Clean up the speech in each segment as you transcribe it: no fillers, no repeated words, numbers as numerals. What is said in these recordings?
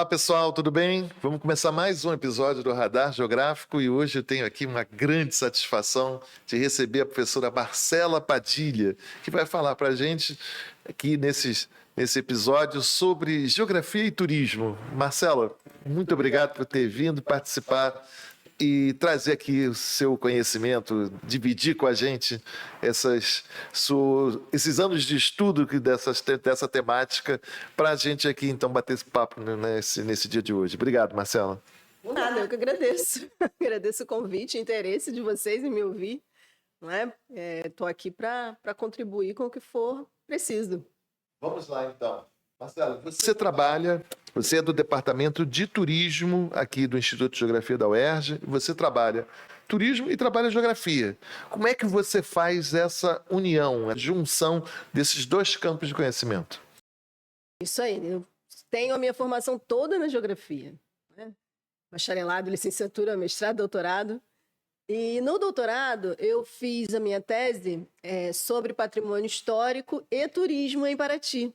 Olá, pessoal, tudo bem? Vamos começar mais um episódio do Radar Geográfico e hoje eu tenho aqui uma grande satisfação de receber a professora Marcela Padilha, que vai falar para a gente aqui nesse episódio sobre geografia e turismo. Marcela, muito obrigado por ter vindo participar e trazer aqui o seu conhecimento, dividir com a gente esses anos de estudo dessa temática, para a gente aqui, então, bater esse papo nesse dia de hoje. Obrigado, Marcela. Nada, eu que agradeço. Agradeço o convite, o interesse de vocês em me ouvir. Não é? Estou aqui para contribuir com o que for preciso. Vamos lá, então. Marcela, você é do Departamento de Turismo aqui do Instituto de Geografia da UERJ, você trabalha turismo e trabalha geografia. Como é que você faz essa união, a junção desses dois campos de conhecimento? Isso aí, eu tenho a minha formação toda na geografia, né? Bacharelado, licenciatura, mestrado, doutorado. E no doutorado eu fiz a minha tese sobre patrimônio histórico e turismo em Paraty.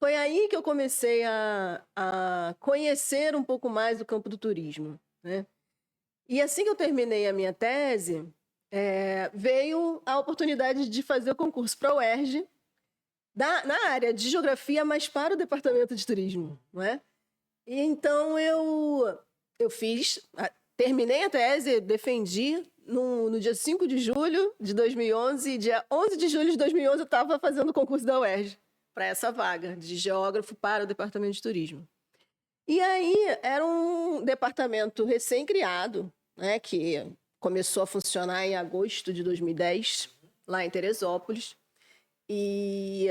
Foi aí que eu comecei a conhecer um pouco mais do campo do turismo, né? E assim que eu terminei a minha tese, veio a oportunidade de fazer o concurso para a UERJ, na área de geografia, mas para o departamento de turismo, não é? E então eu terminei a tese, defendi no dia 5 de julho de 2011, e dia 11 de julho de 2011 eu estava fazendo o concurso da UERJ para essa vaga de geógrafo para o departamento de turismo. E aí era um departamento recém-criado, né, que começou a funcionar em agosto de 2010, lá em Teresópolis. E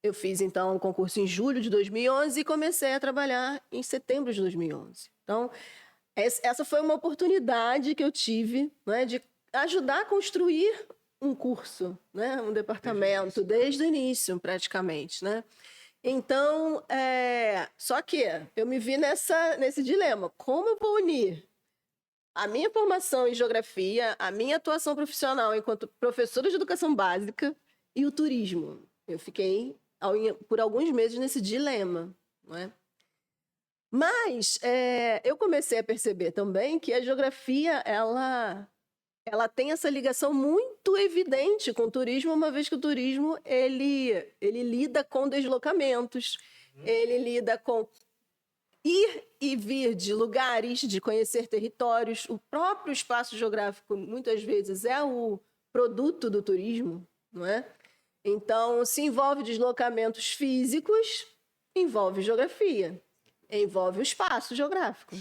eu fiz, então, o concurso em julho de 2011 e comecei a trabalhar em setembro de 2011. Então, essa foi uma oportunidade que eu tive, né, de ajudar a construir um curso, né, um departamento, desde o início, praticamente, né? Então, só que eu me vi nesse dilema. Como eu vou unir a minha formação em geografia, a minha atuação profissional enquanto professora de educação básica e o turismo? Eu fiquei por alguns meses nesse dilema, não é? Mas eu comecei a perceber também que a geografia, ela tem essa ligação muito evidente com o turismo, uma vez que o turismo ele lida com deslocamentos, ele lida com ir e vir de lugares, de conhecer territórios. O próprio espaço geográfico, muitas vezes, é o produto do turismo, não é? Então, se envolve deslocamentos físicos, envolve geografia, envolve o espaço geográfico.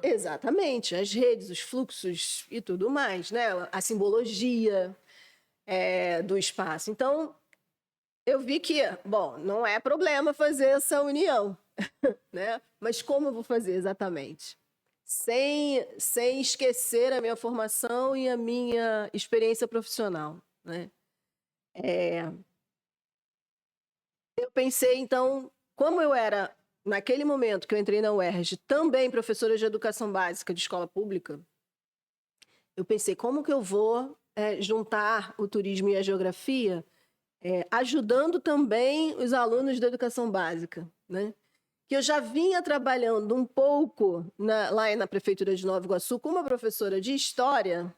Exatamente, as redes, os fluxos e tudo mais, né? A simbologia do espaço. Então, eu vi que, bom, não é problema fazer essa união, né? Mas como eu vou fazer exatamente? Sem esquecer a minha formação e a minha experiência profissional, né? Eu pensei, então, como eu era, naquele momento que eu entrei na UERJ, também professora de educação básica de escola pública, eu pensei, como que eu vou juntar o turismo e a geografia, ajudando também os alunos da educação básica, né? Que eu já vinha trabalhando um pouco lá na Prefeitura de Nova Iguaçu com uma professora de história,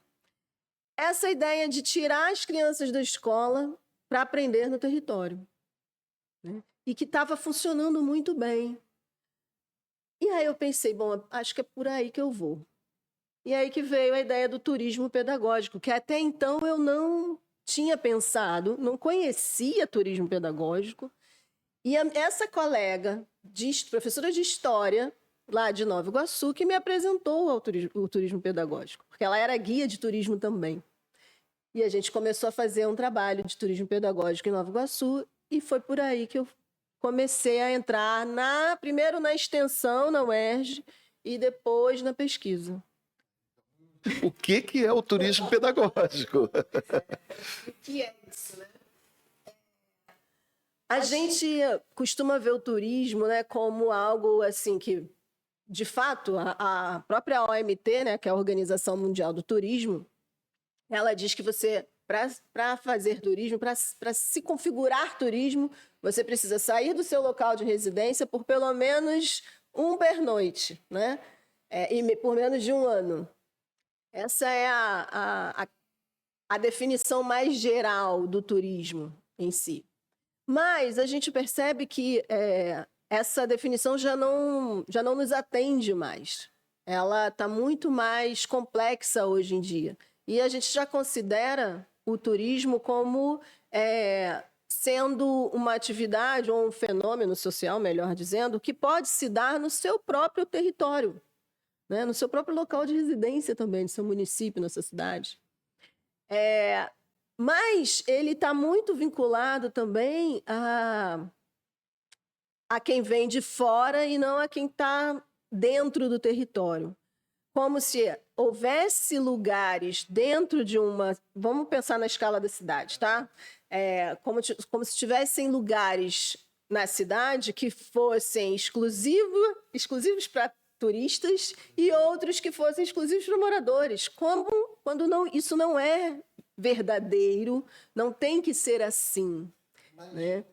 essa ideia de tirar as crianças da escola para aprender no território, né? E que estava funcionando muito bem. E aí eu pensei, bom, acho que é por aí que eu vou. E aí que veio a ideia do turismo pedagógico, que até então eu não tinha pensado, não conhecia turismo pedagógico. E essa colega, professora de história, lá de Nova Iguaçu, que me apresentou o turismo pedagógico, porque ela era guia de turismo também. E a gente começou a fazer um trabalho de turismo pedagógico em Nova Iguaçu, e foi por aí que eu comecei a entrar primeiro na extensão, na UERJ, e depois na pesquisa. O que é o turismo pedagógico? O que é isso, né? A gente costuma ver o turismo, né, como algo assim que, de fato, a própria OMT, né, que é a Organização Mundial do Turismo, ela diz que você, para fazer turismo, para se configurar turismo, você precisa sair do seu local de residência por pelo menos um pernoite, né? Por menos de um ano. Essa é a definição mais geral do turismo em si. Mas a gente percebe que essa definição já não nos atende mais. Ela está muito mais complexa hoje em dia. E a gente já considera o turismo como sendo uma atividade ou um fenômeno social, melhor dizendo, que pode se dar no seu próprio território, né? No seu próprio local de residência também, no seu município, na sua cidade. Mas ele está muito vinculado também a quem vem de fora e não a quem está dentro do território. Como se houvesse lugares dentro de uma... Vamos pensar na escala da cidade, tá? Como se tivessem lugares na cidade que fossem exclusivos para turistas e outros que fossem exclusivos para moradores. Quando isso não é verdadeiro, não tem que ser assim. Mas, né?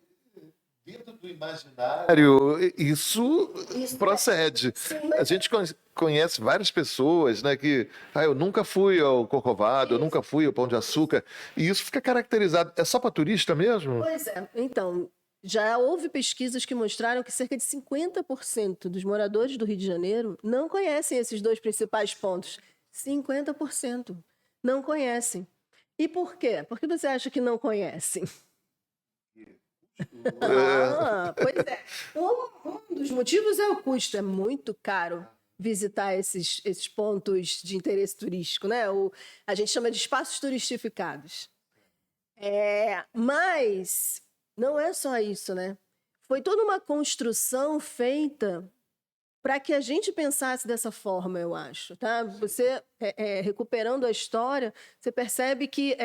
Dentro do imaginário, isso procede. Sim, A gente conhece várias pessoas, né, que eu nunca fui ao Corcovado, eu nunca fui ao Pão de Açúcar, e isso fica caracterizado. É só para turista mesmo? Pois é. Então, já houve pesquisas que mostraram que cerca de 50% dos moradores do Rio de Janeiro não conhecem esses dois principais pontos. 50% não conhecem. E por quê? Por que você acha que não conhecem? Pois é. Um dos motivos é o custo. É muito caro visitar esses pontos de interesse turístico, né? A gente chama de espaços turistificados. Mas não é só isso, né? Foi toda uma construção feita para que a gente pensasse dessa forma, eu acho. Tá? Você, recuperando a história, você percebe que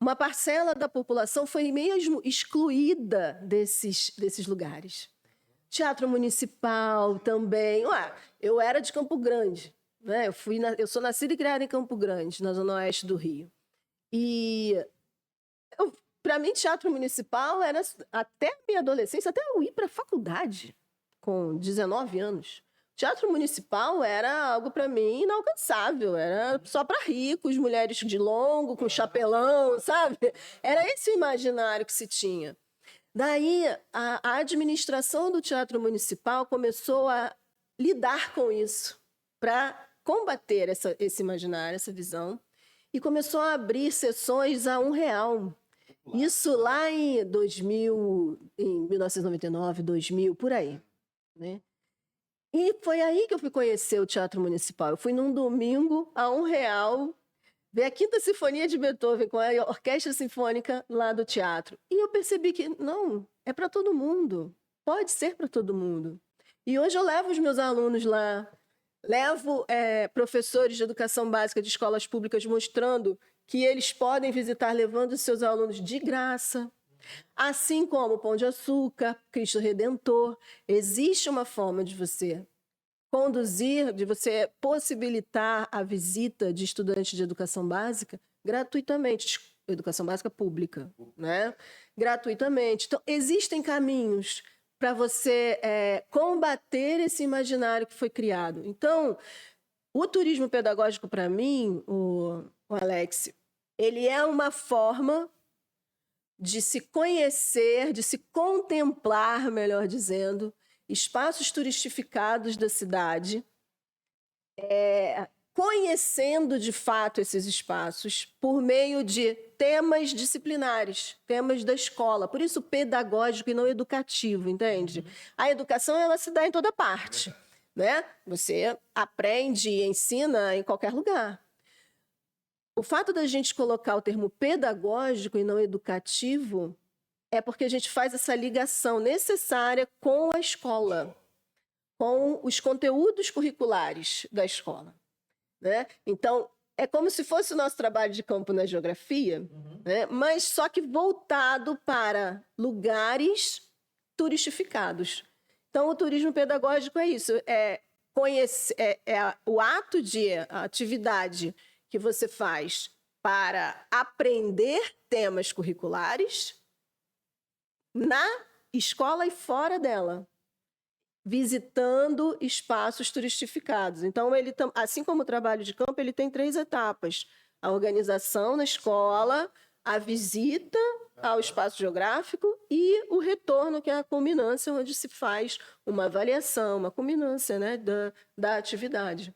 uma parcela da população foi mesmo excluída desses lugares. Teatro Municipal também. Eu era de Campo Grande, né? Eu sou nascida e criada em Campo Grande, na zona oeste do Rio. E, para mim, Teatro Municipal era, até a minha adolescência, até eu ir para a faculdade, com 19 anos. Teatro Municipal era algo, para mim, inalcançável. Era só para ricos, mulheres de longo, com chapelão, sabe? Era esse o imaginário que se tinha. Daí, a administração do Teatro Municipal começou a lidar com isso, para combater esse imaginário, essa visão, e começou a abrir sessões a R$1. Isso lá em 1999, 2000, por aí, né? E foi aí que eu fui conhecer o Teatro Municipal. Eu fui num domingo a R$1 ver a Quinta Sinfonia de Beethoven com a Orquestra Sinfônica lá do teatro. E eu percebi que não, é para todo mundo. Pode ser para todo mundo. E hoje eu levo os meus alunos lá, levo professores de educação básica de escolas públicas mostrando que eles podem visitar levando os seus alunos de graça. Assim como o Pão de Açúcar, Cristo Redentor, existe uma forma de você conduzir, de você possibilitar a visita de estudantes de educação básica gratuitamente, educação básica pública, né? Gratuitamente. Então, existem caminhos para você combater esse imaginário que foi criado. Então, o turismo pedagógico, para mim, o Alex, ele é uma forma de se conhecer, de se contemplar, melhor dizendo, espaços turistificados da cidade, conhecendo de fato esses espaços por meio de temas disciplinares, temas da escola, por isso pedagógico e não educativo, entende? A educação, ela se dá em toda parte, né? Você aprende e ensina em qualquer lugar. O fato da gente colocar o termo pedagógico e não educativo é porque a gente faz essa ligação necessária com a escola, com os conteúdos curriculares da escola, né? Então, é como se fosse o nosso trabalho de campo na geografia, né? Mas só que voltado para lugares turistificados. Então, o turismo pedagógico é isso, o ato de a atividade que você faz para aprender temas curriculares na escola e fora dela. visitando espaços turistificados. Então, assim como o trabalho de campo, ele tem 3 etapas: a organização na escola, a visita ao espaço geográfico e o retorno, que é a culminância, onde se faz uma avaliação, uma culminância, né, da atividade.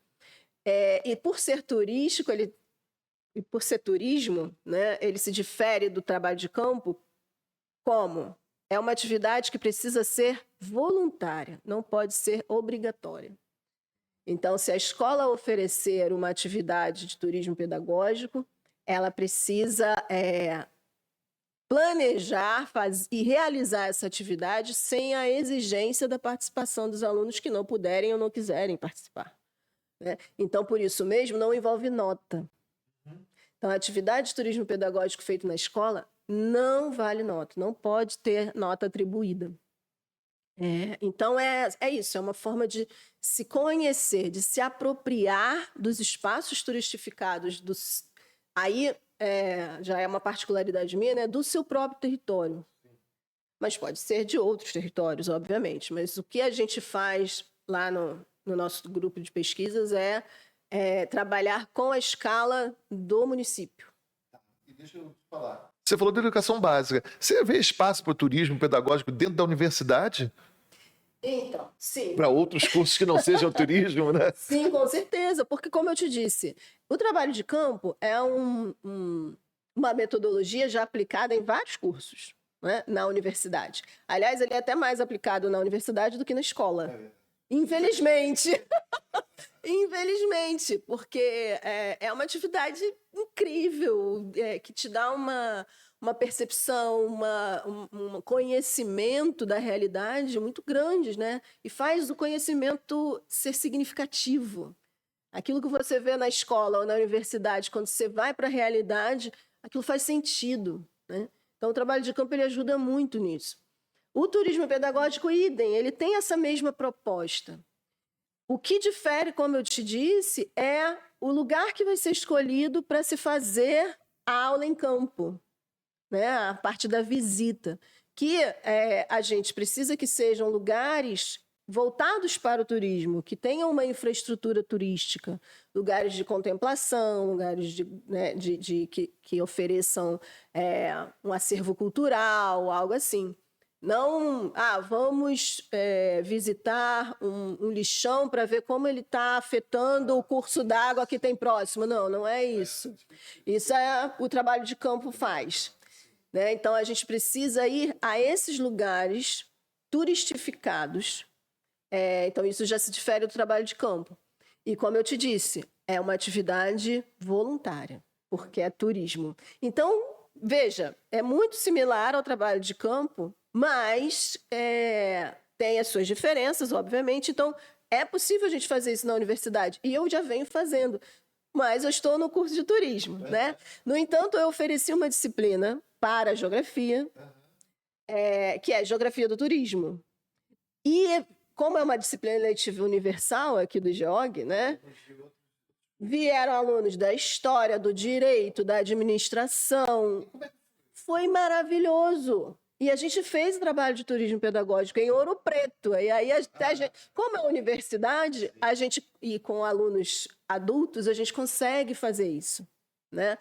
E por ser turístico, e por ser turismo, né, ele se difere do trabalho de campo. Como? É uma atividade que precisa ser voluntária, não pode ser obrigatória. Então, se a escola oferecer uma atividade de turismo pedagógico, ela precisa planejar e realizar essa atividade sem a exigência da participação dos alunos que não puderem ou não quiserem participar, né? Então, por isso mesmo, não envolve nota. Então, a atividade de turismo pedagógico feita na escola não vale nota, não pode ter nota atribuída. Então, é isso, é uma forma de se conhecer, de se apropriar dos espaços turistificados, aí já é uma particularidade minha, né, do seu próprio território. Mas pode ser de outros territórios, obviamente. Mas o que a gente faz lá no nosso grupo de pesquisas é trabalhar com a escala do município. E deixa eu te falar. Você falou de educação básica. Você vê espaço para o turismo pedagógico dentro da universidade? Então, sim. Para outros cursos que não sejam turismo, né? Sim, com certeza. Porque, como eu te disse, o trabalho de campo é uma metodologia já aplicada em vários cursos, né, na universidade. Aliás, ele é até mais aplicado na universidade do que na escola. Infelizmente. Infelizmente, porque é uma atividade incrível, que te dá uma percepção, um conhecimento da realidade muito grande, né? E faz o conhecimento ser significativo. Aquilo que você vê na escola ou na universidade, quando você vai para a realidade, aquilo faz sentido, né? Então, o trabalho de campo ele ajuda muito nisso. O turismo pedagógico, idem, ele tem essa mesma proposta. O que difere, como eu te disse, é o lugar que vai ser escolhido para se fazer a aula em campo, né? A parte da visita, que a gente precisa que sejam lugares voltados para o turismo, que tenham uma infraestrutura turística, lugares de contemplação, lugares que ofereçam um acervo cultural, algo assim. Não, vamos visitar um lixão para ver como ele está afetando o curso d'água que tem próximo. Não, não é isso. Isso o trabalho de campo faz, né? Então, a gente precisa ir a esses lugares turistificados. Então, isso já se difere do trabalho de campo. E, como eu te disse, é uma atividade voluntária, porque é turismo. Então, veja, é muito similar ao trabalho de campo, mas tem as suas diferenças, obviamente. Então, é possível a gente fazer isso na universidade. E eu já venho fazendo, mas eu estou no curso de turismo, né? No entanto, eu ofereci uma disciplina para a geografia, que é Geografia do Turismo. E, como é uma disciplina eletiva universal aqui do GEOG, né? Vieram alunos da história, do direito, da administração. Foi maravilhoso. E a gente fez o trabalho de turismo pedagógico em Ouro Preto. E aí, como é uma universidade, e com alunos adultos, a gente consegue fazer isso, né?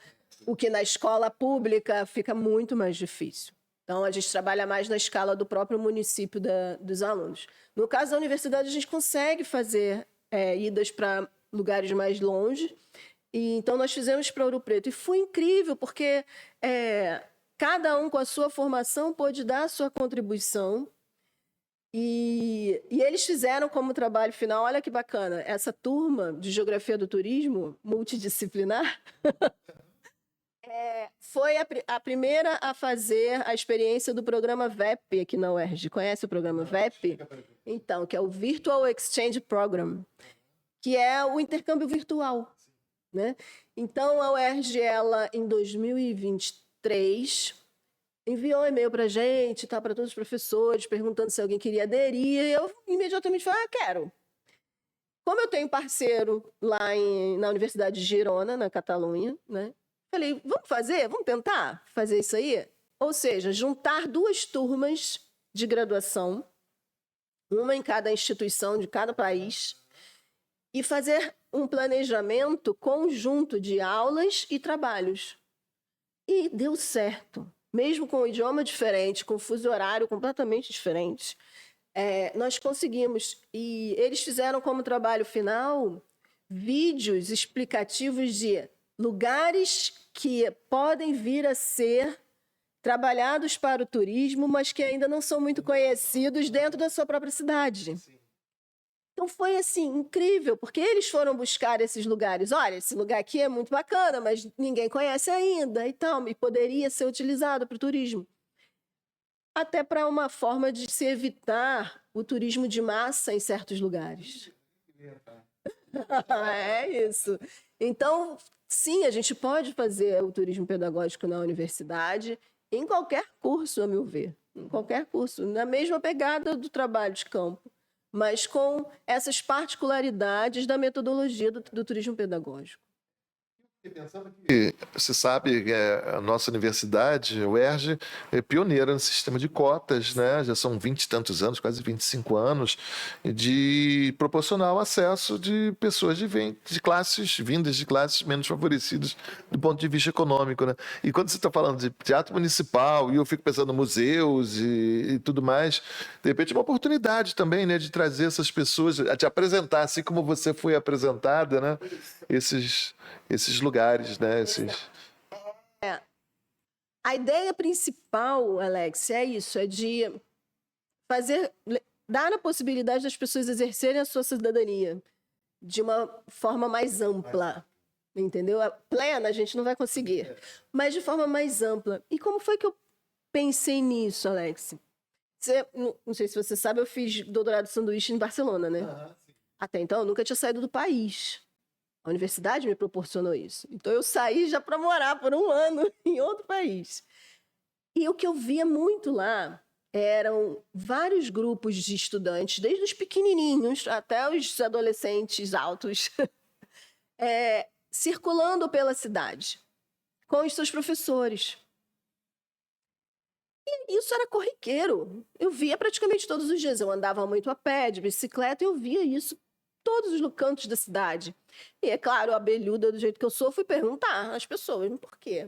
O que na escola pública fica muito mais difícil. Então, a gente trabalha mais na escala do próprio município dos alunos. No caso da universidade, a gente consegue fazer idas para lugares mais longe. E, então, nós fizemos para Ouro Preto. E foi incrível, porque cada um com a sua formação pôde dar a sua contribuição. E eles fizeram como trabalho final, olha que bacana, essa turma de Geografia do Turismo, multidisciplinar, foi a primeira a fazer a experiência do programa VEP aqui na UERJ. Conhece o programa VEP? Então, que é o Virtual Exchange Program, que é o intercâmbio virtual, né? Então, a UERJ, ela, em 2023, enviou um e-mail para a gente, para todos os professores, perguntando se alguém queria aderir, e eu imediatamente falei, quero. Como eu tenho parceiro lá na Universidade de Girona, na Catalunha, né? Falei, vamos tentar fazer isso aí? Ou seja, juntar 2 turmas de graduação uma em cada instituição de cada país, e fazer um planejamento conjunto de aulas e trabalhos. E deu certo. Mesmo com um idioma diferente, com um fuso horário completamente diferente, nós conseguimos. E eles fizeram como trabalho final vídeos explicativos de lugares que podem vir a ser trabalhados para o turismo, mas que ainda não são muito conhecidos dentro da sua própria cidade. Então foi assim, incrível, porque eles foram buscar esses lugares. Olha, esse lugar aqui é muito bacana, mas ninguém conhece ainda e tal, e poderia ser utilizado para o turismo. Até para uma forma de se evitar o turismo de massa em certos lugares. É isso. Então, sim, a gente pode fazer o turismo pedagógico na universidade, em qualquer curso, a meu ver. Em qualquer curso, na mesma pegada do trabalho de campo, mas com essas particularidades da metodologia do turismo pedagógico. Você sabe que a nossa universidade, o UERJ, é pioneira no sistema de cotas, né? Já são 20 e tantos anos, quase 25 anos, de proporcionar o acesso de pessoas de classes, vindas de classes menos favorecidas do ponto de vista econômico, né? E quando você está falando de teatro municipal, e eu fico pensando em museus e tudo mais, de repente é uma oportunidade também, né, de trazer essas pessoas, de apresentar, assim como você foi apresentada, né? Esses lugares, né? A ideia principal, Alex, é isso, é de dar a possibilidade das pessoas exercerem a sua cidadania de uma forma mais ampla, entendeu? A plena a gente não vai conseguir, mas de forma mais ampla. E como foi que eu pensei nisso, Alex? Não sei se você sabe, eu fiz doutorado de sanduíche em Barcelona, né? Até então eu nunca tinha saído do país. A universidade me proporcionou isso. Então, eu saí já para morar por um ano em outro país. E o que eu via muito lá eram vários grupos de estudantes, desde os pequenininhos até os adolescentes altos, circulando pela cidade, com os seus professores. E isso era corriqueiro. Eu via praticamente todos os dias. Eu andava muito a pé, de bicicleta, e eu via isso todos os cantos da cidade. E, é claro, a abelhuda, do jeito que eu sou, fui perguntar às pessoas, por quê?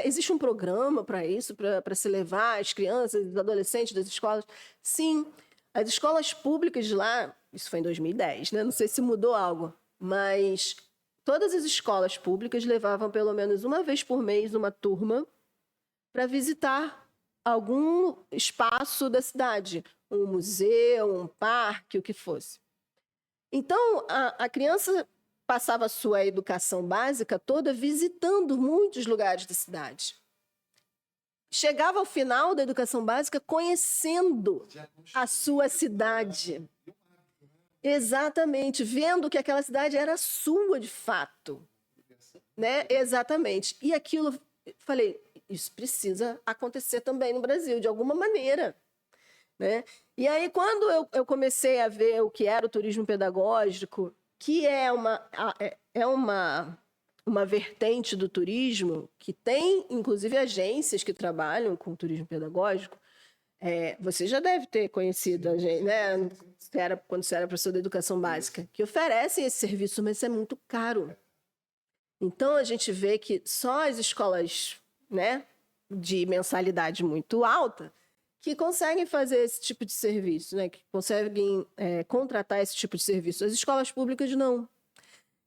Existe um programa para isso, para se levar as crianças, os adolescentes das escolas? Sim, as escolas públicas de lá, isso foi em 2010, né? Não sei se mudou algo, mas todas as escolas públicas levavam pelo menos uma vez por mês uma turma para visitar algum espaço da cidade, um museu, um parque, o que fosse. Então, a criança passava a sua educação básica toda visitando muitos lugares da cidade. Chegava ao final da educação básica conhecendo a sua cidade. Exatamente, vendo que aquela cidade era sua de fato. Né? Exatamente. E aquilo, falei, isso precisa acontecer também no Brasil, de alguma maneira. Né? E aí, quando eu comecei a ver o que era o turismo pedagógico, que é uma vertente do turismo, que tem, inclusive, agências que trabalham com turismo pedagógico, você já deve ter conhecido a gente, né? Quando você era professor da educação básica, que oferecem esse serviço, mas isso é muito caro. Então, a gente vê que só as escolas, né, de mensalidade muito alta que conseguem fazer esse tipo de serviço, né? Que conseguem contratar esse tipo de serviço. As escolas públicas não.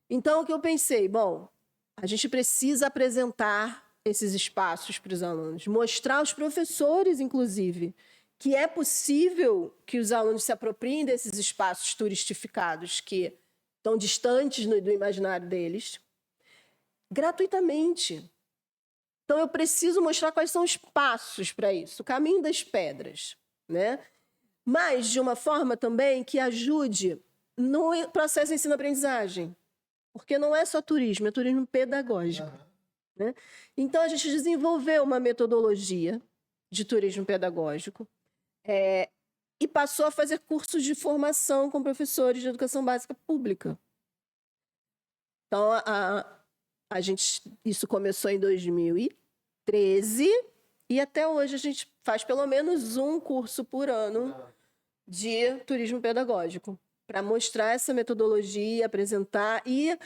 Então, o que eu pensei? Bom, a gente precisa apresentar esses espaços para os alunos, mostrar aos professores, inclusive, que é possível que os alunos se apropriem desses espaços turistificados que estão distantes do imaginário deles, gratuitamente. Então, eu preciso mostrar quais são os passos para isso, o caminho das pedras, né? Mas de uma forma também que ajude no processo de ensino-aprendizagem, porque não é só turismo, é turismo pedagógico. Né? Então, a gente desenvolveu uma metodologia de turismo pedagógico e passou a fazer cursos de formação com professores de educação básica pública. Então, isso começou em 2013 e até hoje a gente faz pelo menos um curso por ano de turismo pedagógico, para mostrar essa metodologia, apresentar e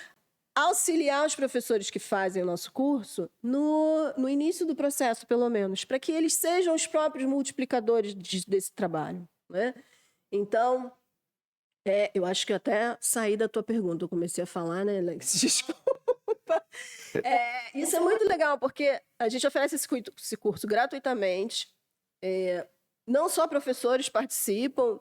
auxiliar os professores que fazem o nosso curso no início do processo, pelo menos, para que eles sejam os próprios multiplicadores desse trabalho, né? Então, eu acho que eu até saí da tua pergunta, eu comecei a falar, né, Alex? Desculpa. Isso é muito legal, porque a gente oferece esse curso gratuitamente. Não só professores participam,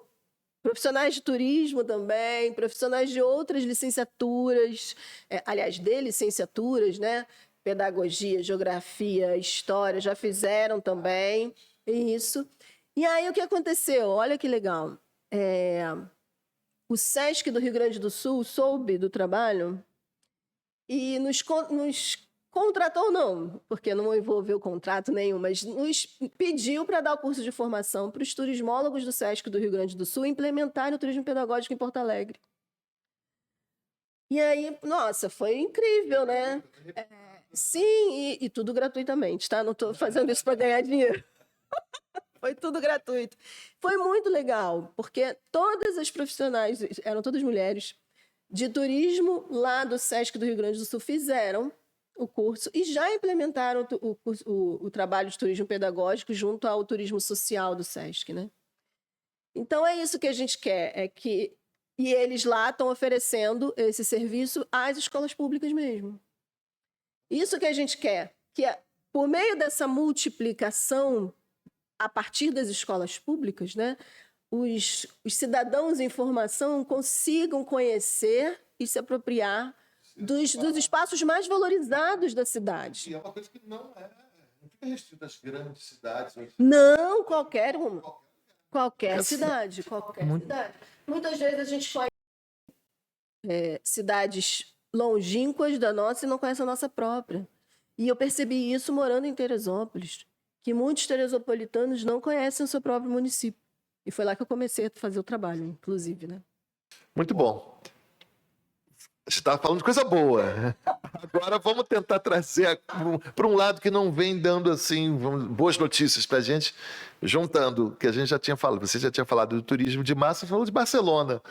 profissionais de turismo também, profissionais de outras licenciaturas, aliás, de licenciaturas, né? Pedagogia, geografia, história, já fizeram também isso. E aí, o que aconteceu? Olha que legal. O SESC do Rio Grande do Sul soube do trabalho e nos contratou, não, porque não envolveu contrato nenhum, mas nos pediu para dar o curso de formação para os turismólogos do SESC do Rio Grande do Sul implementarem o turismo pedagógico em Porto Alegre. E aí, nossa, foi incrível, né? Sim, e tudo gratuitamente, tá? Não estou fazendo isso para ganhar dinheiro. Foi tudo gratuito. Foi muito legal, porque todas as profissionais, eram todas mulheres, de turismo lá do SESC do Rio Grande do Sul fizeram o curso e já implementaram o trabalho de turismo pedagógico junto ao turismo social do SESC, né? Então, é isso que a gente quer, e eles lá estão oferecendo esse serviço às escolas públicas mesmo. Isso que a gente quer, que por meio dessa multiplicação a partir das escolas públicas, né, os cidadãos em formação consigam conhecer e se apropriar dos espaços mais valorizados da cidade. E é uma coisa que não fica restrita às grandes cidades. Não, qualquer uma. Qualquer cidade, cidade. Muitas vezes a gente conhece cidades longínquas da nossa e não conhece a nossa própria. E eu percebi isso morando em Teresópolis, que muitos teresopolitanos não conhecem o seu próprio município. E foi lá que eu comecei a fazer o trabalho, inclusive, né? Muito bom. Você estava falando de coisa boa. Agora vamos tentar trazer para um lado que não vem dando assim boas notícias para a gente, juntando que a gente já tinha falado. Você já tinha falado do turismo de massa, falou de Barcelona,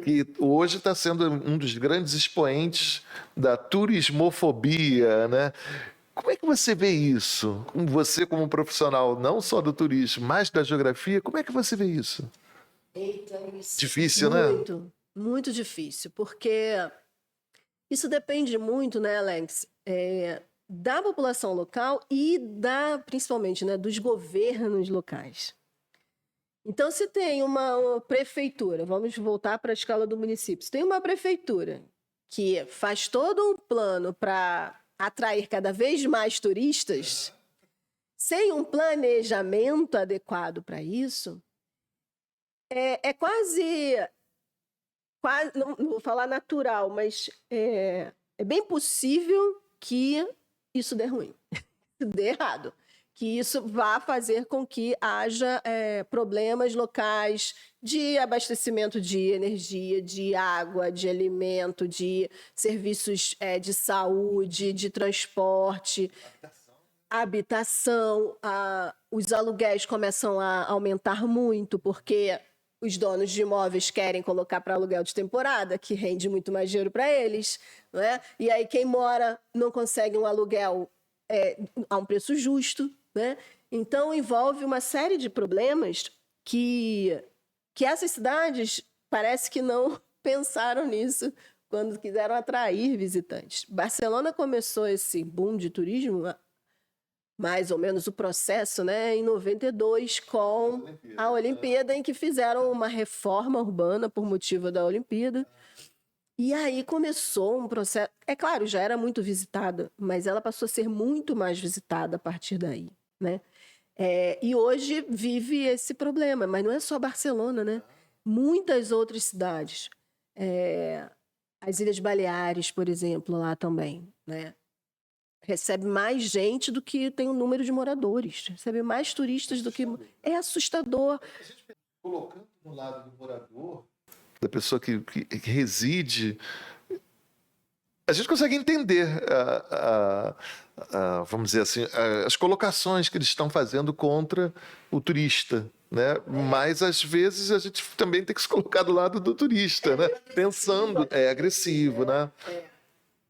que hoje está sendo um dos grandes expoentes da turismofobia, né? Como é que você vê isso? Você como um profissional não só do turismo, mas da geografia, como é que você vê isso? Eita, isso. Difícil, né? Muito, muito difícil, porque isso depende muito, né, Alex, da população local e principalmente, né, dos governos locais. Então, se tem uma prefeitura, vamos voltar para a escala do município, se tem uma prefeitura que faz todo um plano para atrair cada vez mais turistas, sem um planejamento adequado para isso, é quase, não vou falar natural, mas é bem possível que isso dê ruim, dê errado, que isso vá fazer com que haja problemas locais de abastecimento de energia, de água, de alimento, de serviços de saúde, de transporte, habitação. Os aluguéis começam a aumentar muito, porque os donos de imóveis querem colocar para aluguel de temporada, que rende muito mais dinheiro para eles, não é? E aí quem mora não consegue um aluguel a um preço justo, né? Então envolve uma série de problemas que essas cidades parece que não pensaram nisso quando quiseram atrair visitantes. Barcelona começou esse boom de turismo, mais ou menos o processo, né, em 92, com a Olimpíada, em que fizeram uma reforma urbana por motivo da Olimpíada. E aí começou um processo... É claro, já era muito visitada, mas ela passou a ser muito mais visitada a partir daí, né? E hoje vive esse problema, mas não é só Barcelona, né? Muitas outras cidades. As Ilhas Baleares, por exemplo, lá também, né? Recebe mais gente do que tem o número de moradores. Recebe mais turistas do que... É assustador. Colocando no lado do morador, da pessoa que reside, a gente consegue entender, vamos dizer assim, as colocações que eles estão fazendo contra o turista, né? Mas às vezes a gente também tem que se colocar do lado do turista, né? Pensando, é agressivo, né?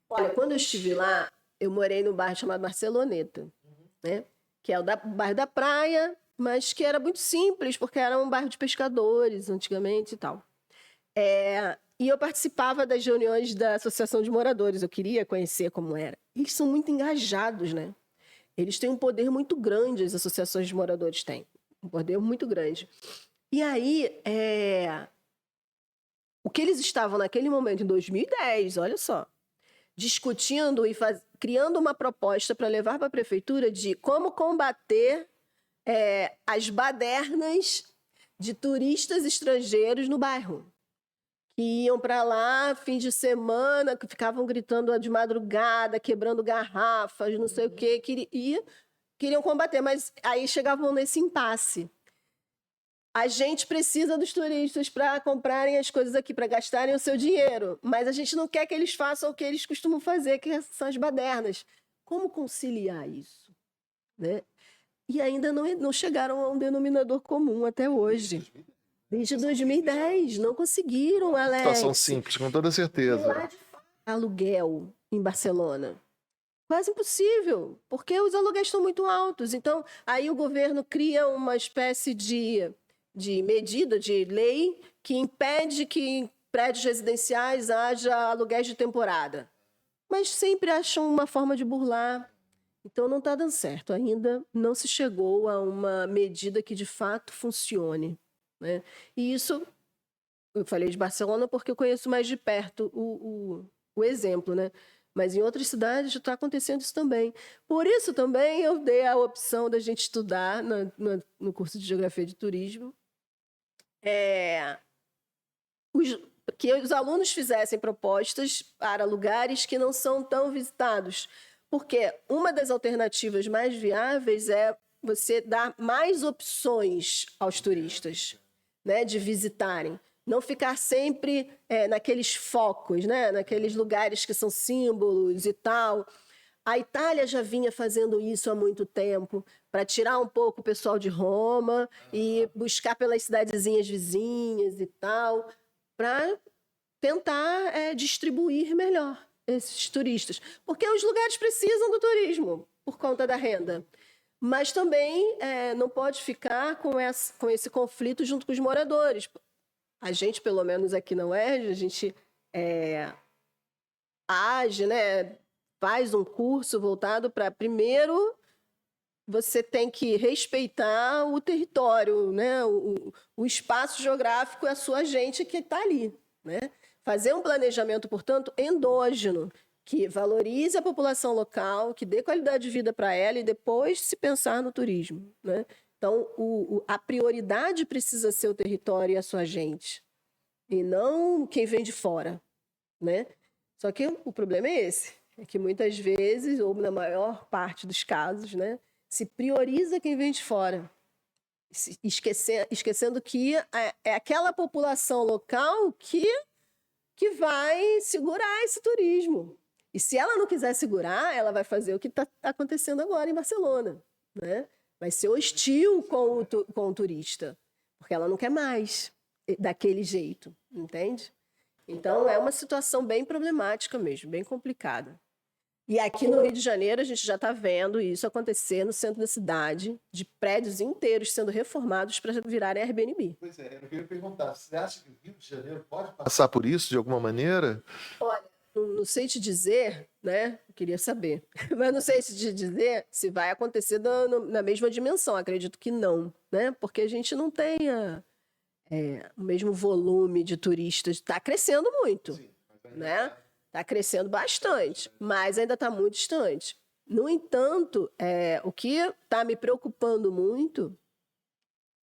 Olha, quando eu estive lá, eu morei num bairro chamado Barceloneta, né? Que é o bairro da praia, mas que era muito simples, porque era um bairro de pescadores antigamente e tal. E eu participava das reuniões da Associação de Moradores, eu queria conhecer como era. Eles são muito engajados, né? Eles têm um poder muito grande, as associações de moradores têm. Um poder muito grande. E aí, o que eles estavam naquele momento, em 2010, olha só, discutindo e criando uma proposta para levar para a prefeitura de como combater as badernas de turistas estrangeiros no bairro. Que iam para lá, fim de semana, que ficavam gritando de madrugada, quebrando garrafas, não sei o quê, queriam combater, mas aí chegavam nesse impasse. A gente precisa dos turistas para comprarem as coisas aqui, para gastarem o seu dinheiro, mas a gente não quer que eles façam o que eles costumam fazer, que são as badernas. Como conciliar isso? Né? E ainda não chegaram a um denominador comum até hoje. Desde 2010, não conseguiram, Alex. Situação simples, com toda certeza. Aluguel em Barcelona. Quase impossível, porque os aluguéis estão muito altos. Então, aí o governo cria uma espécie de medida, de lei, que impede que em prédios residenciais haja aluguéis de temporada. Mas sempre acham uma forma de burlar. Então, não está dando certo. Ainda não se chegou a uma medida que, de fato, funcione. Né? E isso, eu falei de Barcelona porque eu conheço mais de perto o exemplo, né? Mas em outras cidades está acontecendo isso também. Por isso também eu dei a opção da gente estudar no curso de Geografia de Turismo que os alunos fizessem propostas para lugares que não são tão visitados. Porque uma das alternativas mais viáveis é você dar mais opções aos turistas. Né, de visitarem, não ficar sempre naqueles focos, né, naqueles lugares que são símbolos e tal. A Itália já vinha fazendo isso há muito tempo, para tirar um pouco o pessoal de Roma e buscar pelas cidadezinhas vizinhas e tal, para tentar distribuir melhor esses turistas. Porque os lugares precisam do turismo, por conta da renda. Mas também não pode ficar com esse conflito junto com os moradores. A gente, pelo menos aqui na UERJ, a gente age, né? Faz um curso voltado para, primeiro, você tem que respeitar o território, né? O espaço geográfico é a sua gente que está ali. Né? Fazer um planejamento, portanto, endógeno, que valorize a população local, que dê qualidade de vida para ela e depois se pensar no turismo. Né? Então, a prioridade precisa ser o território e a sua gente, e não quem vem de fora. Né? Só que o problema é esse, é que muitas vezes, ou na maior parte dos casos, né, se prioriza quem vem de fora, esquecendo que é aquela população local que vai segurar esse turismo. E se ela não quiser segurar, ela vai fazer o que está acontecendo agora em Barcelona. Né? Vai ser hostil com o turista, porque ela não quer mais daquele jeito, entende? Então, é uma situação bem problemática mesmo, bem complicada. E aqui no Rio de Janeiro, a gente já está vendo isso acontecer no centro da cidade, de prédios inteiros sendo reformados para virarem Airbnb. Pois é, eu queria perguntar, você acha que o Rio de Janeiro pode passar por isso de alguma maneira? Olha, não sei te dizer, né? Eu queria saber. Mas não sei te dizer se vai acontecer na mesma dimensão. Acredito que não, né? Porque a gente não tem o mesmo volume de turistas. Está crescendo muito, sim, né? Está crescendo bastante, mas ainda está muito distante. No entanto, o que está me preocupando muito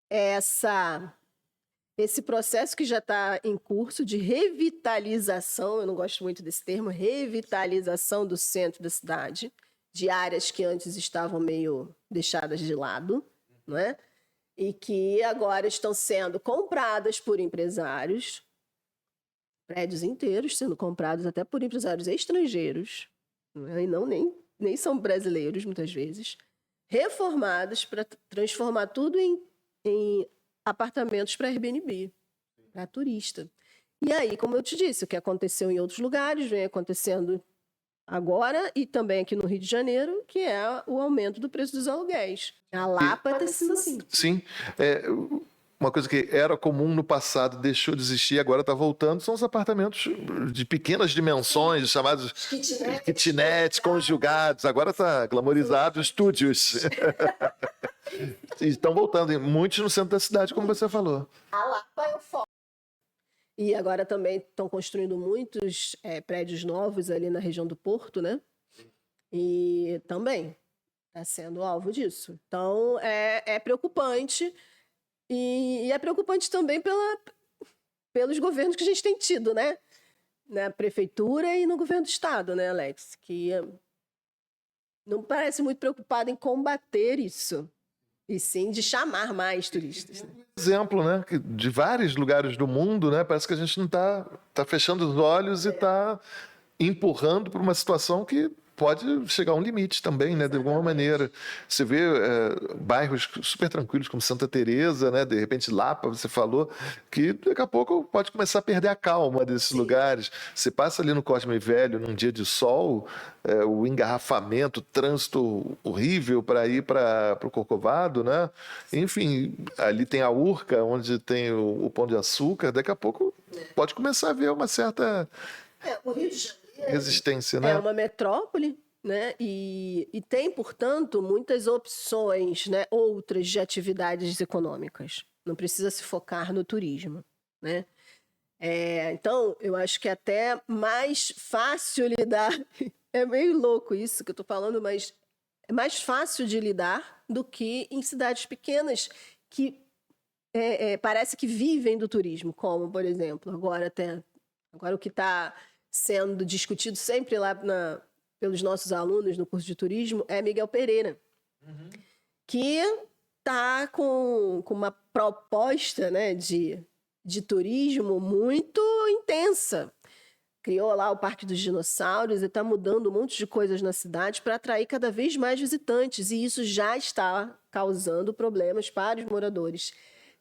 é esse processo que já está em curso de revitalização, eu não gosto muito desse termo, revitalização do centro da cidade, de áreas que antes estavam meio deixadas de lado, não é? E que agora estão sendo compradas por empresários, prédios inteiros sendo comprados até por empresários estrangeiros, e não nem são brasileiros muitas vezes, reformados para transformar tudo em apartamentos para Airbnb, para turista. E aí, como eu te disse, o que aconteceu em outros lugares vem acontecendo agora e também aqui no Rio de Janeiro, que é o aumento do preço dos aluguéis. A Lapa está sendo assim. Sim. Uma coisa que era comum no passado, deixou de existir, agora está voltando, são os apartamentos de pequenas dimensões, chamados kitnets conjugados. Agora está glamorizado, estúdios. Estão voltando, muitos no centro da cidade, como você falou. A Lapa é o foco. E agora também estão construindo muitos prédios novos ali na região do Porto, né? E também está sendo alvo disso. Então, é preocupante. E é preocupante também pelos governos que a gente tem tido, né? Na prefeitura e no governo do estado, né, Alex? Que não parece muito preocupado em combater isso, e sim de chamar mais turistas. Né? Exemplo, né? De vários lugares do mundo, né? Parece que a gente não está fechando os olhos e está empurrando para uma situação que pode chegar a um limite também, né? De alguma maneira. Você vê bairros super tranquilos como Santa Teresa, né? De repente Lapa, você falou, que daqui a pouco pode começar a perder a calma desses lugares. Você passa ali no Cosme Velho num dia de sol, o engarrafamento, o trânsito horrível para ir para o Corcovado, né? Enfim, ali tem a Urca, onde tem o Pão de Açúcar. Daqui a pouco pode começar a ver uma certa o Rio de Janeiro resistência, né? É uma metrópole, né? E tem, portanto, muitas opções, né? Outras de atividades econômicas. Não precisa se focar no turismo, né? Então, eu acho que é até mais fácil lidar. É meio louco isso que eu estou falando, mas é mais fácil de lidar do que em cidades pequenas que parece que vivem do turismo, como, por exemplo, agora o que está sendo discutido sempre lá pelos nossos alunos no curso de turismo é Miguel Pereira, que está com uma proposta, né, de turismo muito intensa. Criou lá o Parque dos Dinossauros e está mudando um monte de coisas na cidade para atrair cada vez mais visitantes, e isso já está causando problemas para os moradores.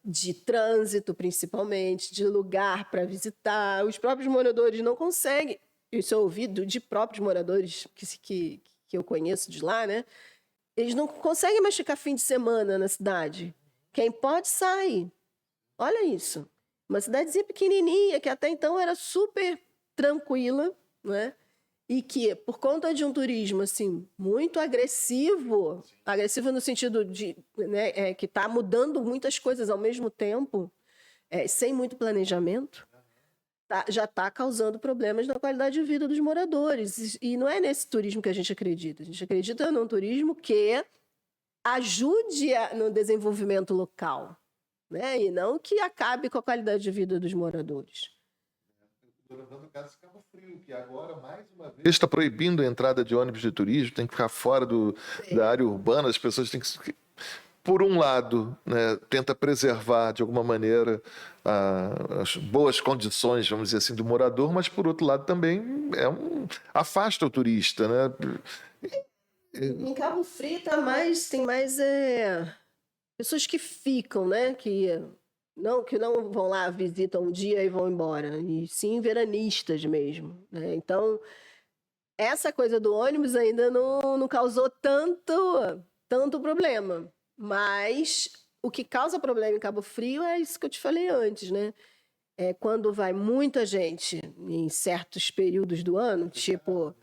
De trânsito, principalmente, de lugar para visitar. Os próprios moradores não conseguem. Isso é ouvido de próprios moradores que eu conheço de lá, né? Eles não conseguem mais ficar fim de semana na cidade. Quem pode, sai. Olha isso. Uma cidadezinha pequenininha, que até então era super tranquila, né? E que, por conta de um turismo assim, muito agressivo no sentido de que está mudando muitas coisas ao mesmo tempo, sem muito planejamento, já está causando problemas na qualidade de vida dos moradores. E não é nesse turismo que a gente acredita. A gente acredita num turismo que ajude no desenvolvimento local, né? E não que acabe com a qualidade de vida dos moradores. No caso, Cabo Frio, que agora, mais uma vez, está proibindo a entrada de ônibus de turismo, tem que ficar fora da área urbana, as pessoas têm que... Por um lado, né, tenta preservar, de alguma maneira, as boas condições, vamos dizer assim, do morador, mas, por outro lado, também afasta o turista, né? Em Cabo Frio tem mais pessoas que ficam, né? Que não vão lá, visitam um dia e vão embora, e sim veranistas mesmo, né? Então, essa coisa do ônibus ainda não causou tanto problema, mas o que causa problema em Cabo Frio é isso que eu te falei antes, né? É quando vai muita gente em certos períodos do ano, tipo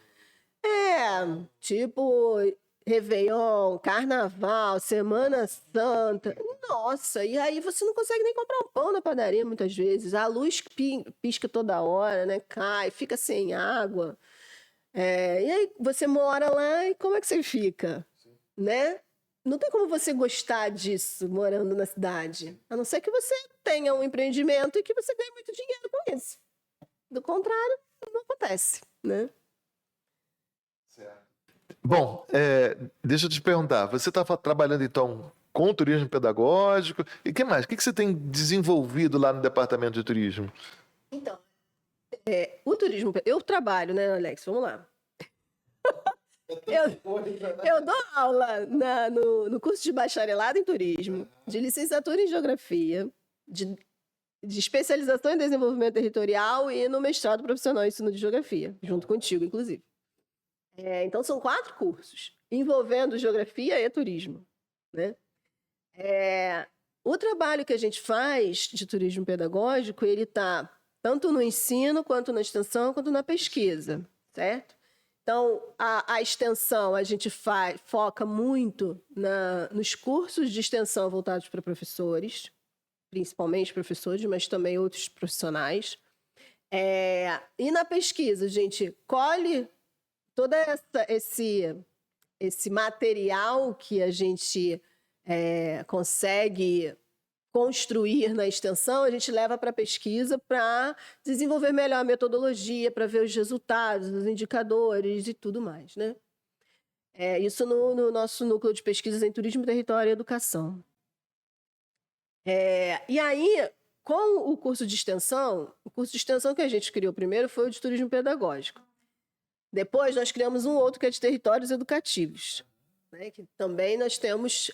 Réveillon, Carnaval, Semana Santa. Nossa, e aí você não consegue nem comprar um pão na padaria muitas vezes. A luz pisca toda hora, né? Cai, fica sem água. E aí você mora lá e como é que você fica? Né? Não tem como você gostar disso morando na cidade. A não ser que você tenha um empreendimento e que você ganhe muito dinheiro com isso. Do contrário, não acontece, né? Bom, deixa eu te perguntar, você está trabalhando então com o turismo pedagógico e o que mais? O que você tem desenvolvido lá no departamento de turismo? Então, o turismo, eu trabalho, né, Alex? Vamos lá. Eu dou aula no curso de bacharelado em turismo, de licenciatura em geografia de especialização em desenvolvimento territorial e no mestrado profissional em ensino de geografia, junto contigo, inclusive. Então, são 4 cursos envolvendo geografia e turismo, né? O trabalho que a gente faz de turismo pedagógico, ele está tanto no ensino, quanto na extensão, quanto na pesquisa, certo? Então, a extensão, a gente foca muito nos cursos de extensão voltados para professores, principalmente professores, mas também outros profissionais. E na pesquisa, a gente colhe todo esse material que a gente consegue construir na extensão, a gente leva para a pesquisa para desenvolver melhor a metodologia, para ver os resultados, os indicadores e tudo mais, né? Isso no nosso núcleo de pesquisas em turismo, território e educação. E aí, com o curso de extensão que a gente criou primeiro foi o de turismo pedagógico. Depois, nós criamos um outro que é de territórios educativos, né, que também nós temos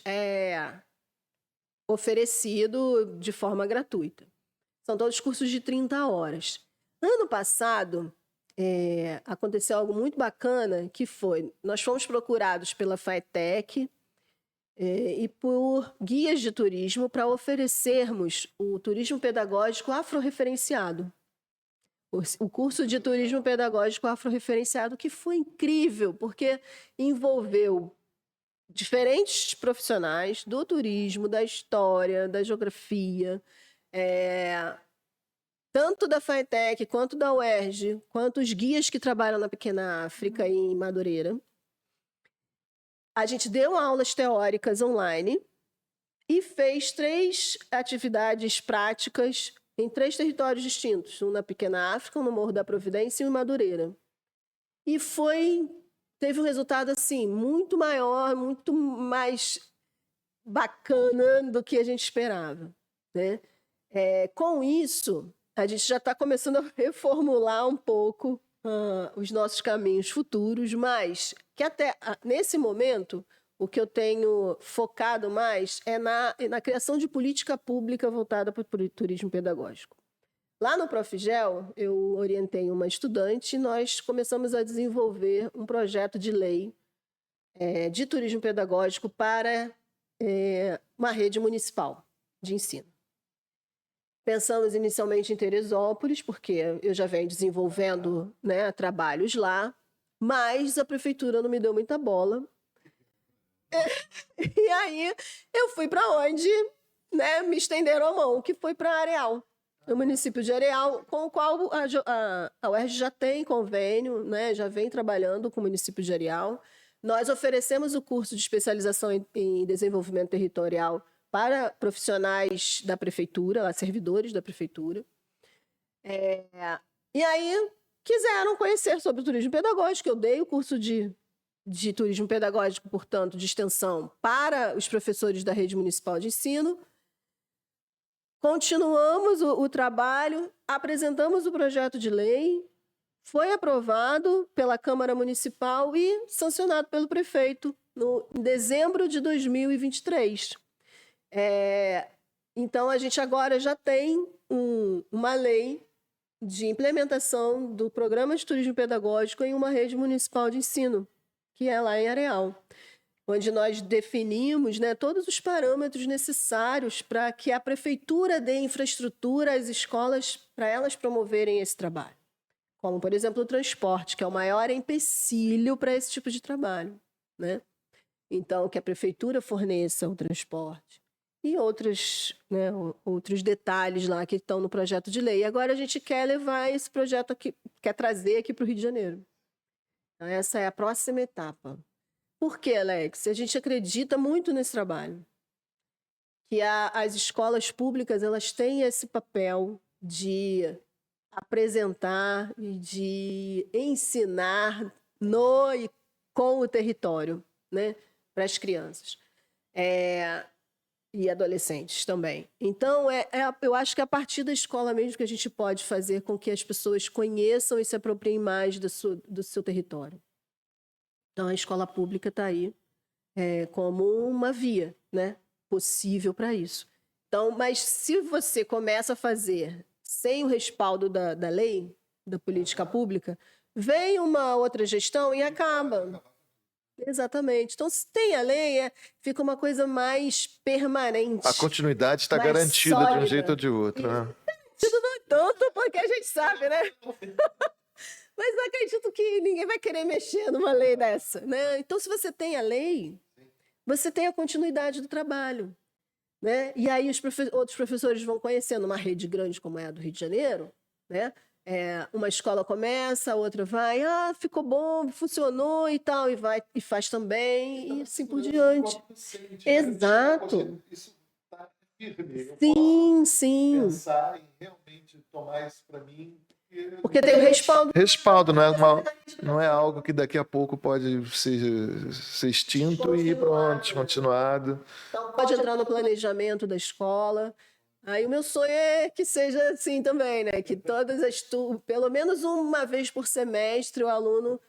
oferecido de forma gratuita. São todos cursos de 30 horas. Ano passado, aconteceu algo muito bacana, que foi, nós fomos procurados pela FATEC e por guias de turismo para oferecermos o turismo pedagógico afro-referenciado. O curso de turismo pedagógico afro-referenciado, que foi incrível, porque envolveu diferentes profissionais do turismo, da história, da geografia, tanto da FATEC, quanto da UERJ, quanto os guias que trabalham na Pequena África e em Madureira. A gente deu aulas teóricas online e fez 3 atividades práticas em 3 territórios distintos, um na Pequena África, um no Morro da Providência e um em Madureira. E teve um resultado assim muito maior, muito mais bacana do que a gente esperava, né? Com isso, a gente já está começando a reformular um pouco os nossos caminhos futuros, mas que até nesse momento o que eu tenho focado mais é na criação de política pública voltada para o turismo pedagógico. Lá no Profigel, eu orientei uma estudante e nós começamos a desenvolver um projeto de lei de turismo pedagógico para uma rede municipal de ensino. Pensamos inicialmente em Teresópolis, porque eu já venho desenvolvendo, né, trabalhos lá, mas a prefeitura não me deu muita bola. E aí eu fui para onde, né, me estenderam a mão, que foi para Areal, o município de Areal, com o qual a UERJ já tem convênio, né, já vem trabalhando com o município de Areal. Nós oferecemos o curso de especialização em desenvolvimento territorial para profissionais da prefeitura, servidores da prefeitura. E aí quiseram conhecer sobre o turismo pedagógico. Eu dei o curso de turismo pedagógico, portanto, de extensão para os professores da rede municipal de ensino. Continuamos o trabalho, apresentamos o projeto de lei, foi aprovado pela Câmara Municipal e sancionado pelo prefeito em dezembro de 2023. Então, a gente agora já tem uma lei de implementação do programa de turismo pedagógico em uma rede municipal de ensino, que é lá em Areal, onde nós definimos, né, todos os parâmetros necessários para que a prefeitura dê infraestrutura às escolas para elas promoverem esse trabalho. Como, por exemplo, o transporte, que é o maior empecilho para esse tipo de trabalho, né? Então, que a prefeitura forneça o transporte e outros detalhes lá que estão no projeto de lei. E agora a gente quer levar esse projeto aqui, quer trazer aqui para o Rio de Janeiro. Então, essa é a próxima etapa. Por quê, Alex? A gente acredita muito nesse trabalho. Que as escolas públicas, elas têm esse papel de apresentar e de ensinar no e com o território, né, para as crianças e adolescentes também. Então, eu acho que é a partir da escola mesmo que a gente pode fazer com que as pessoas conheçam e se apropriem mais do seu território. Então, a escola pública está aí como uma via, né, possível para isso. Então, mas se você começa a fazer sem o respaldo da lei, da política pública, vem uma outra gestão e acaba. Exatamente. Então, se tem a lei, fica uma coisa mais permanente. A continuidade está mais garantida de um sólida. jeito ou de outro, né? Tudo não é tanto, porque a gente sabe, né? Mas eu acredito que ninguém vai querer mexer numa lei dessa, né? Então, se você tem a lei, você tem a continuidade do trabalho, né? E aí os outros professores vão conhecendo uma rede grande como é a do Rio de Janeiro, né? Uma escola começa, a outra vai, ficou bom, funcionou e tal, e vai e faz também, e assim por diante. Exato. Isso está firme. Sim, sim. Pensar em realmente tomar isso para mim. Porque tem o respaldo. Respaldo, não é algo que daqui a pouco pode ser extinto e pronto, continuado. Então, pode entrar no planejamento da escola. Aí o meu sonho é que seja assim também, né? Que todas as pelo menos uma vez por semestre, o aluno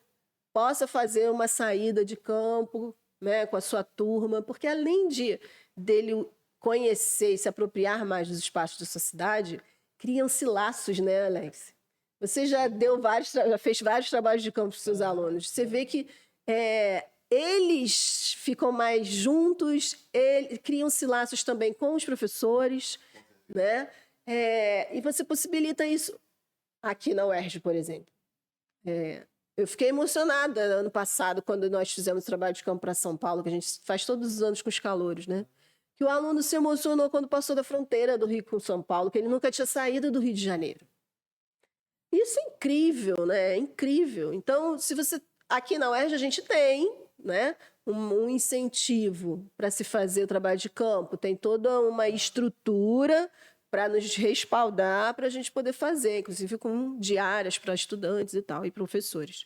possa fazer uma saída de campo, né, com a sua turma, porque além dele conhecer e se apropriar mais dos espaços da sua cidade, criam-se laços, né, Alex? Você já fez vários trabalhos de campo para os seus alunos. Você vê que eles ficam mais juntos, criam-se laços também com os professores, né? E você possibilita isso aqui na UERJ, por exemplo. Eu fiquei emocionada ano passado, quando nós fizemos trabalho de campo para São Paulo, que a gente faz todos os anos com os calouros, né? Que o aluno se emocionou quando passou da fronteira do Rio com São Paulo, que ele nunca tinha saído do Rio de Janeiro. Isso é incrível, né? É incrível. Então, se você... Aqui na UERJ a gente tem, né, um incentivo para se fazer o trabalho de campo, tem toda uma estrutura para nos respaldar, para a gente poder fazer, inclusive com diárias para estudantes e tal, e professores.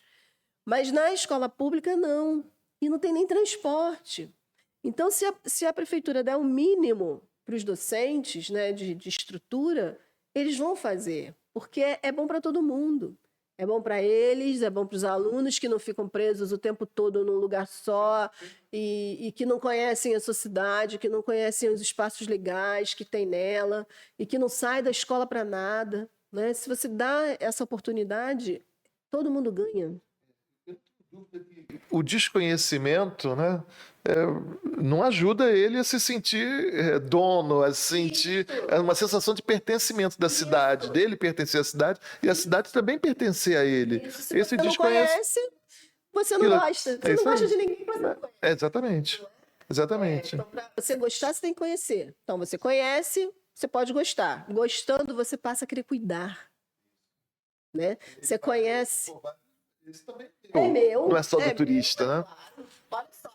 Mas na escola pública, não. E não tem nem transporte. Então, se a prefeitura der o mínimo para os docentes, né, de estrutura, eles vão fazer, porque é bom para todo mundo. É bom para eles, é bom para os alunos que não ficam presos o tempo todo num lugar só e que não conhecem a sociedade, que não conhecem os espaços legais que tem nela e que não sai da escola para nada, né? Se você dá essa oportunidade, todo mundo ganha. O desconhecimento, né, não ajuda ele a se sentir dono, a se sentir uma sensação de pertencimento da cidade, dele pertencer à cidade e a cidade também pertencer a ele. Se você não conhece, você não gosta. Você não gosta de ninguém, você não conhece. Exatamente. Exatamente. Então, para você gostar, você tem que conhecer. Então, você conhece, você pode gostar. Gostando, você passa a querer cuidar. Né? Você conhece... Isso também é meu. Não é só do turista, né? Claro. Olha só.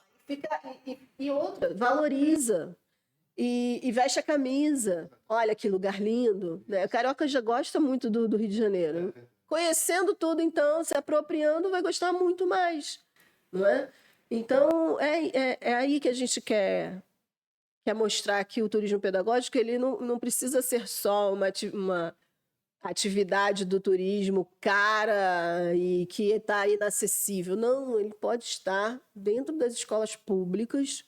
E outra, valoriza. E veste a camisa. Olha que lugar lindo. Né? O carioca já gosta muito do Rio de Janeiro. Conhecendo tudo, então, se apropriando, vai gostar muito mais. Não é? Então, é aí que a gente quer mostrar que o turismo pedagógico ele não precisa ser só uma atividade do turismo cara e que está inacessível. Não, ele pode estar dentro das escolas públicas,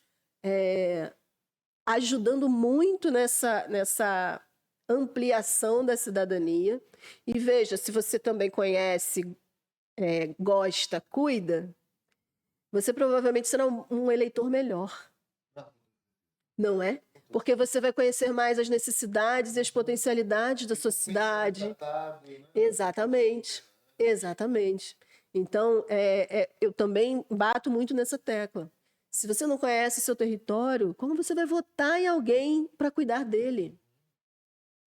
ajudando muito nessa ampliação da cidadania. E veja, se você também conhece, gosta, cuida, você provavelmente será um eleitor melhor. Não é? Porque você vai conhecer mais as necessidades e as potencialidades da sua cidade. Exatamente. Exatamente. Então, eu também bato muito nessa tecla. Se você não conhece o seu território, como você vai votar em alguém para cuidar dele?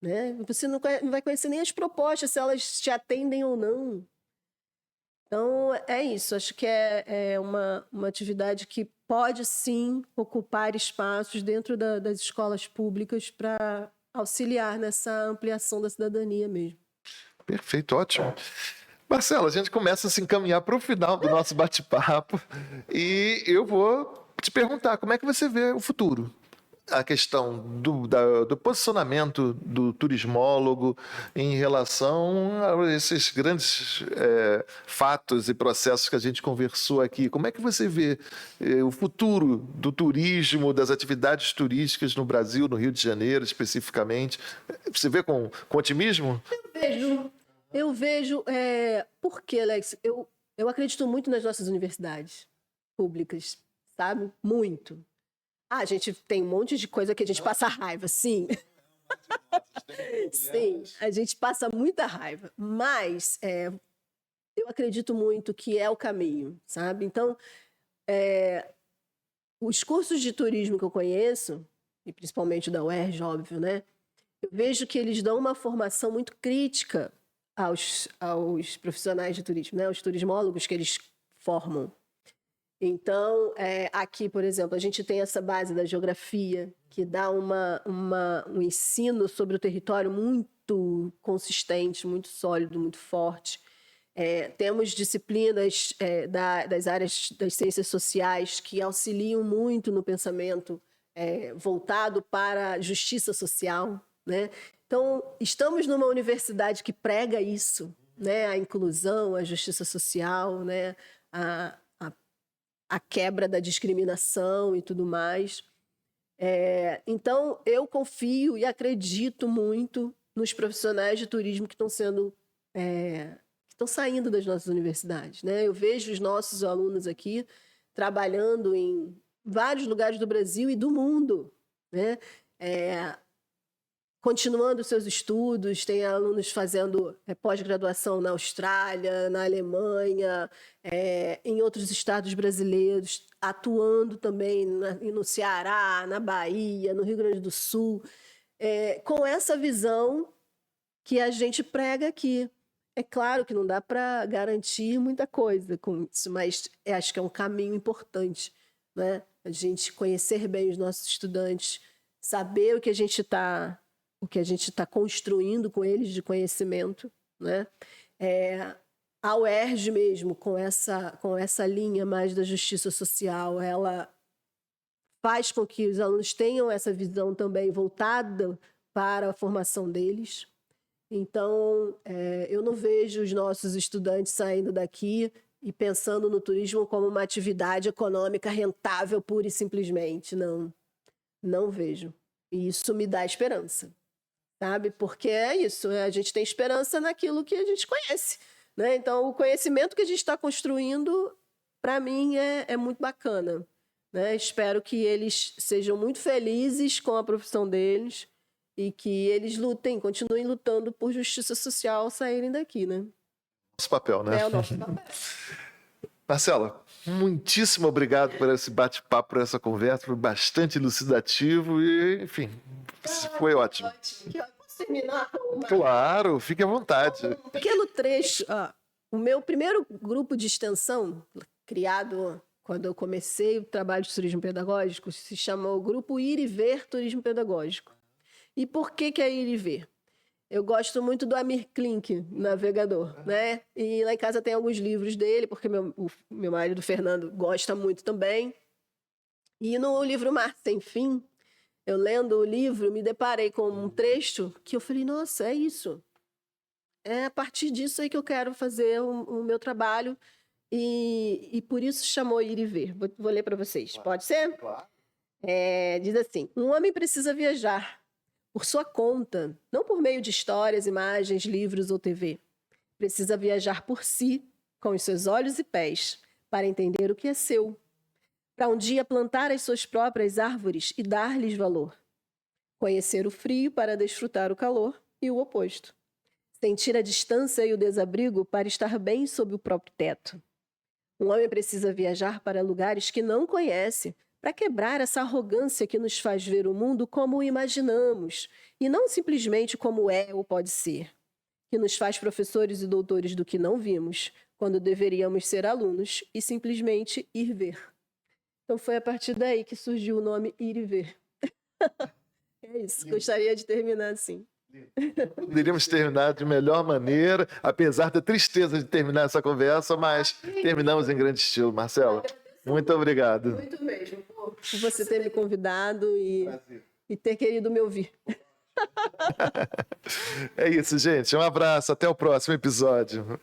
Né? Você não vai conhecer nem as propostas, se elas te atendem ou não. Então, é isso. Acho que é uma atividade que pode, sim, ocupar espaços dentro das escolas públicas para auxiliar nessa ampliação da cidadania mesmo. Perfeito, ótimo. Marcelo, a gente começa a se encaminhar para o final do nosso bate-papo e eu vou te perguntar como é que você vê o futuro. a questão do posicionamento do turismólogo em relação a esses grandes fatos e processos que a gente conversou aqui. Como é que você vê o futuro do turismo, das atividades turísticas no Brasil, no Rio de Janeiro especificamente? Você vê com otimismo? Eu vejo, porque, Alex, eu acredito muito nas nossas universidades públicas, sabe? Muito. A gente tem um monte de coisa que a gente passa raiva, sim. Sim, a gente passa muita raiva, mas eu acredito muito que é o caminho, sabe? Então, os cursos de turismo que eu conheço, e principalmente da UERJ, óbvio, né? Eu vejo que eles dão uma formação muito crítica aos profissionais de turismo, né? Os turismólogos que eles formam. Então, aqui, por exemplo, a gente tem essa base da geografia, que dá um ensino sobre o território muito consistente, muito sólido, muito forte. Temos disciplinas das áreas das ciências sociais que auxiliam muito no pensamento voltado para a justiça social, né? Então, estamos numa universidade que prega isso, né? A inclusão, a justiça social, né? A quebra da discriminação e tudo mais. Então, eu confio e acredito muito nos profissionais de turismo que estão saindo das nossas universidades, né? Eu vejo os nossos alunos aqui trabalhando em vários lugares do Brasil e do mundo, né? Continuando seus estudos, tem alunos fazendo pós-graduação na Austrália, na Alemanha, em outros estados brasileiros, atuando também no Ceará, na Bahia, no Rio Grande do Sul, com essa visão que a gente prega aqui. É claro que não dá para garantir muita coisa com isso, mas acho que é um caminho importante, né? A gente conhecer bem os nossos estudantes, saber o que a gente está construindo com eles de conhecimento, né? A UERJ mesmo, com essa linha mais da justiça social, ela faz com que os alunos tenham essa visão também voltada para a formação deles. Então, eu não vejo os nossos estudantes saindo daqui e pensando no turismo como uma atividade econômica rentável pura e simplesmente. Não vejo. E isso me dá esperança. Sabe? Porque é isso, a gente tem esperança naquilo que a gente conhece, né? Então, o conhecimento que a gente está construindo, para mim, é muito bacana, né? Espero que eles sejam muito felizes com a profissão deles e que eles continuem lutando por justiça social ao saírem daqui, né? Nosso papel, né? É o nosso papel. Marcela, muitíssimo obrigado por esse bate-papo, por essa conversa, foi bastante elucidativo e, enfim, foi ótimo. Posso terminar com uma... Claro, fique à vontade. Um pequeno trecho. O meu primeiro grupo de extensão, criado quando eu comecei o trabalho de turismo pedagógico, se chamou Grupo Ir e Ver Turismo Pedagógico. E por que é Ir e Ver? Eu gosto muito do Amir Klink, navegador, né? E lá em casa tem alguns livros dele, porque o meu marido, Fernando, gosta muito também. E no livro Mar Sem Fim, eu lendo o livro, me deparei com um trecho que eu falei, nossa, é isso. É a partir disso aí que eu quero fazer o meu trabalho. E por isso chamou Ir e Ver. Vou ler para vocês. Pode ser? Claro. Diz assim, um homem precisa viajar por sua conta, não por meio de histórias, imagens, livros ou TV. Precisa viajar por si, com os seus olhos e pés, para entender o que é seu. Para um dia plantar as suas próprias árvores e dar-lhes valor. Conhecer o frio para desfrutar o calor e o oposto. Sentir a distância e o desabrigo para estar bem sob o próprio teto. Um homem precisa viajar para lugares que não conhece, para quebrar essa arrogância que nos faz ver o mundo como o imaginamos, e não simplesmente como é ou pode ser, que nos faz professores e doutores do que não vimos, quando deveríamos ser alunos e simplesmente ir ver. Então foi a partir daí que surgiu o nome Ir e Ver. É isso, gostaria de terminar assim. Poderíamos terminar de melhor maneira, apesar da tristeza de terminar essa conversa, mas terminamos em grande estilo. Marcela, muito obrigado. Muito mesmo. por você ter me convidado e ter querido me ouvir. É isso, gente. Um abraço. Até o próximo episódio.